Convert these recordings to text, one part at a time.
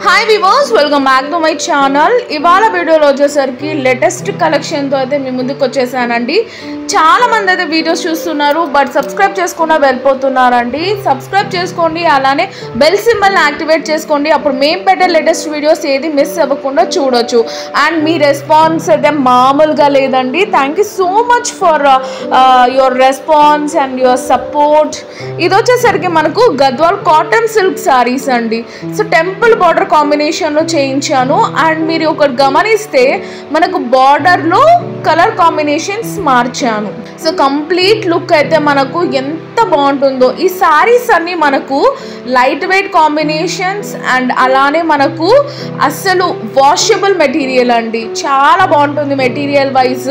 Hi viewers, welcome back to my channel. ఇవాళ వీడియోలో వచ్చేసరికి లేటెస్ట్ కలెక్షన్తో అయితే మీ ముందుకు వచ్చేసానండి. చాలా మంది అయితే వీడియోస్ చూస్తున్నారు, బట్ సబ్స్క్రైబ్ చేసుకున్నా వెళ్ళిపోతున్నారండి. సబ్స్క్రైబ్ చేసుకోండి, అలానే బెల్ సింబల్ని యాక్టివేట్ చేసుకోండి. అప్పుడు మేము పెట్టే లేటెస్ట్ వీడియోస్ ఏది మిస్ అవ్వకుండా చూడొచ్చు. అండ్ మీ రెస్పాన్స్ అయితే మామూలుగా లేదండి. Thank you so much for your response and your support. ఇది వచ్చేసరికి మనకు గద్వాల్ కాటన్ సిల్క్ సారీస్ అండి. సో టెంపుల్ బార్డర్ కాంబినేషన్లో చేయించాను. అండ్ మీరు ఒకటి గమనిస్తే మనకు బార్డర్లో కలర్ కాంబినేషన్స్ మార్చాను. సో కంప్లీట్ లుక్ అయితే మనకు ఎంత బాగుంటుందో. ఈ సారీస్ అన్నీ మనకు లైట్ వెయిట్ కాంబినేషన్స్ అండ్ అలానే మనకు అస్సలు వాషబుల్ మెటీరియల్ అండి. చాలా బాగుంటుంది మెటీరియల్ వైజ్.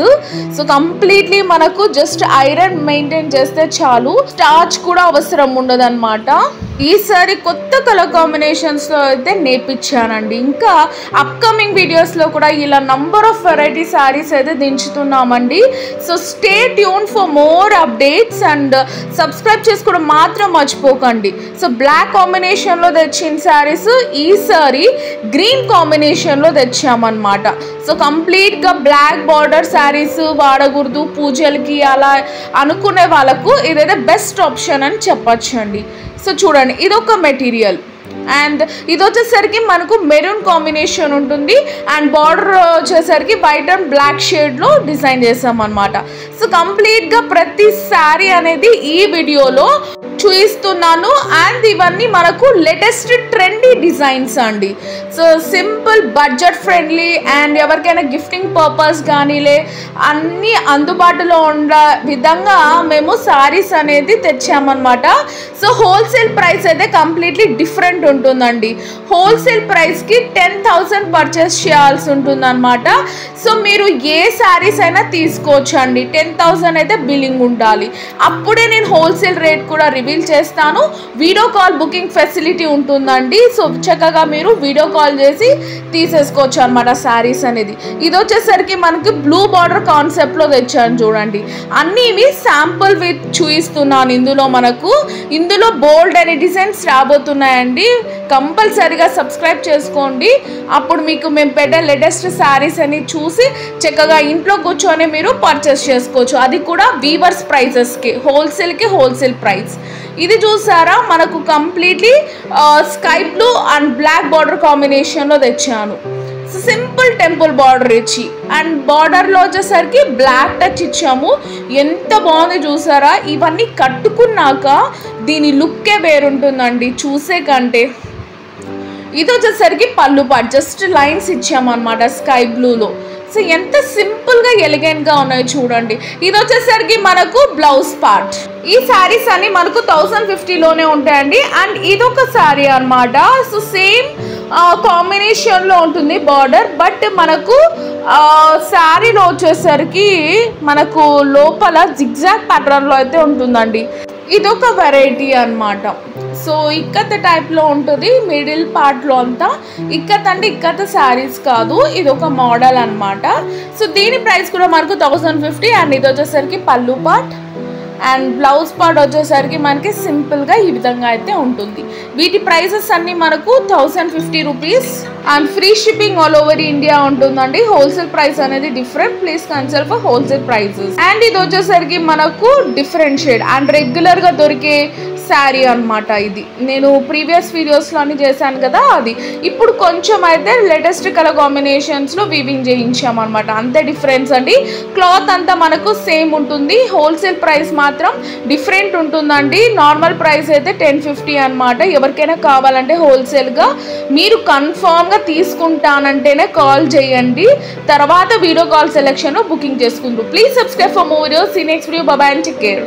సో కంప్లీట్లీ మనకు జస్ట్ ఐరన్ మెయింటైన్ చేస్తే చాలు, స్టార్చ్ కూడా అవసరం ఉండదు అనమాట. ఈసారి కొత్త కలర్ కాంబినేషన్స్లో అయితే నేర్పించానండి. ఇంకా అప్కమింగ్ వీడియోస్లో కూడా ఇలా నంబర్ ఆఫ్ వెరైటీ శారీస్ అయితే దించుతున్నామండి. So stay tune for more updates and subscribe చేసుకోవడం మాత్రం మర్చిపోకండి. సో బ్లాక్ కాంబినేషన్లో తెచ్చిన శారీస్ ఈసారి గ్రీన్ కాంబినేషన్లో తెచ్చామన్నమాట. సో కంప్లీట్గా బ్లాక్ బార్డర్ శారీస్ వాడకూడదు పూజలకి అలా అనుకునే వాళ్ళకు ఇదైతే బెస్ట్ ఆప్షన్ అని చెప్పచ్చండి. సో చూడండి, ఇదొక మెటీరియల్ అండ్ ఇది వచ్చేసరికి మనకు మెరూన్ కాంబినేషన్ ఉంటుంది. అండ్ బార్డర్ వచ్చేసరికి వైట్ అండ్ బ్లాక్ షేడ్లో డిజైన్ చేసాం అనమాట. సో కంప్లీట్గా ప్రతి శారీ అనేది ఈ వీడియోలో చూపిస్తున్నాను. అండ్ ఇవన్నీ మనకు లేటెస్ట్ ట్రెండీ డిజైన్స్ అండి. So simple budget friendly and ఎవరికైనా గిఫ్టింగ్ పర్పస్ కానీలే అన్నీ అందుబాటులో ఉన్న విధంగా మేము సారీస్ అనేది తెచ్చామన్నమాట. సో హోల్సేల్ ప్రైస్ అయితే కంప్లీట్లీ డిఫరెంట్ ఉంటుందండి. హోల్సేల్ ప్రైస్కి 10,000 పర్చేస్ చేయాల్సి ఉంటుందన్నమాట. సో మీరు ఏ శారీస్ అయినా తీసుకోవచ్చు అండి. 10,000 అయితే బిల్లింగ్ ఉండాలి. అప్పుడే నేను హోల్సేల్ రేట్ కూడా రివీల్ చేస్తాను. వీడియో కాల్ బుకింగ్ ఫెసిలిటీ ఉంటుందండి. సో చక్కగా మీరు వీడియో కాల్ చేసి తీసేసుకోవచ్చు అనమాట శారీస్ అనేది. ఇది వచ్చేసరికి మనకి బ్లూ బార్డర్ కాన్సెప్ట్లో తెచ్చాను చూడండి. అన్నీ ఇవి శాంపుల్ విత్ చూపిస్తున్నాను. ఇందులో బోల్డ్ అనే డిజైన్స్ రాబోతున్నాయండి. కంపల్సరీగా సబ్స్క్రైబ్ చేసుకోండి. అప్పుడు మీకు మేము పెట్టే లేటెస్ట్ శారీస్ అని చూసి చక్కగా ఇంట్లో కూర్చొని మీరు పర్చేస్ చేసుకోవచ్చు. అది కూడా వీవర్స్ ప్రైజెస్కి, హోల్సేల్కి హోల్సేల్ ప్రైస్. ఇది చూసారా, మనకు completely sky blue and black border కాంబినేషన్లో తెచ్చాను. సింపుల్ టెంపుల్ బార్డర్ ఇచ్చి అండ్ బార్డర్లో వచ్చేసరికి బ్లాక్ టచ్ ఇచ్చాము. ఎంత బాగుంది చూసారా. ఇవన్నీ కట్టుకున్నాక దీని లుక్కే వేరుంటుందండి చూసే కంటే. ఇది వచ్చేసరికి పళ్ళు పార్ట్ జస్ట్ లైన్స్ ఇచ్చామన్నమాట స్కై బ్లూలో. సో ఎంత సింపుల్గా ఎలిగెంట్గా ఉన్నాయి చూడండి. ఇది వచ్చేసరికి మనకు బ్లౌజ్ పార్ట్. ఈ శారీస్ అన్ని మనకు 1050లోనే ఉంటాయండి. అండ్ ఇదొక శారీ అనమాట. సో సేమ్ కాంబినేషన్లో ఉంటుంది బార్డర్, బట్ మనకు శారీలో వచ్చేసరికి మనకు లోపల జిగ్జాగ్ ప్యాటర్న్లో అయితే ఉంటుందండి. ఇదొక వెరైటీ అనమాట. సో ఇక్కత టైప్లో ఉంటుంది మిడిల్ పార్ట్లో అంతా. ఇక్కత్ అంటే ఇక్కత శారీస్ కాదు, ఇది ఒక మోడల్ అనమాట. సో దీని ప్రైస్ కూడా మనకు 1050. అండ్ ఇది వచ్చేసరికి పళ్ళు పార్ట్ అండ్ బ్లౌజ్ పార్ట్ వచ్చేసరికి మనకి సింపుల్గా ఈ విధంగా అయితే ఉంటుంది. వీటి ప్రైసెస్ అన్నీ మనకు 1050 rupees and free shipping all over India ఉంటుందండి. హోల్సేల్ ప్రైస్ అనేది different. Please consult for wholesale prices. And ఇది వచ్చేసరికి మనకు డిఫరెంట్ షేడ్ అండ్ రెగ్యులర్గా దొరికే శారీ అనమాట. ఇది నేను ప్రీవియస్ వీడియోస్లో అన్ని చేశాను కదా, అది ఇప్పుడు కొంచెం అయితే లేటెస్ట్ కలర్ కాంబినేషన్స్లో వీవింగ్ చేయించామన్నమాట. అంతే డిఫరెన్స్ అండి. క్లాత్ అంతా మనకు సేమ్ ఉంటుంది. హోల్సేల్ ప్రైస్ మాత్రం డిఫరెంట్ ఉంటుందండి. నార్మల్ ప్రైస్ అయితే 1050 అనమాట. ఎవరికైనా కావాలంటే హోల్సేల్గా మీరు కన్ఫామ్గా తీసుకుంటానంటేనే కాల్ చేయండి. తర్వాత వీడియో కాల్ సెలెక్షన్ బుకింగ్ చేసుకుంటారు. Please subscribe for more videos. See next video. Bye bye and take care.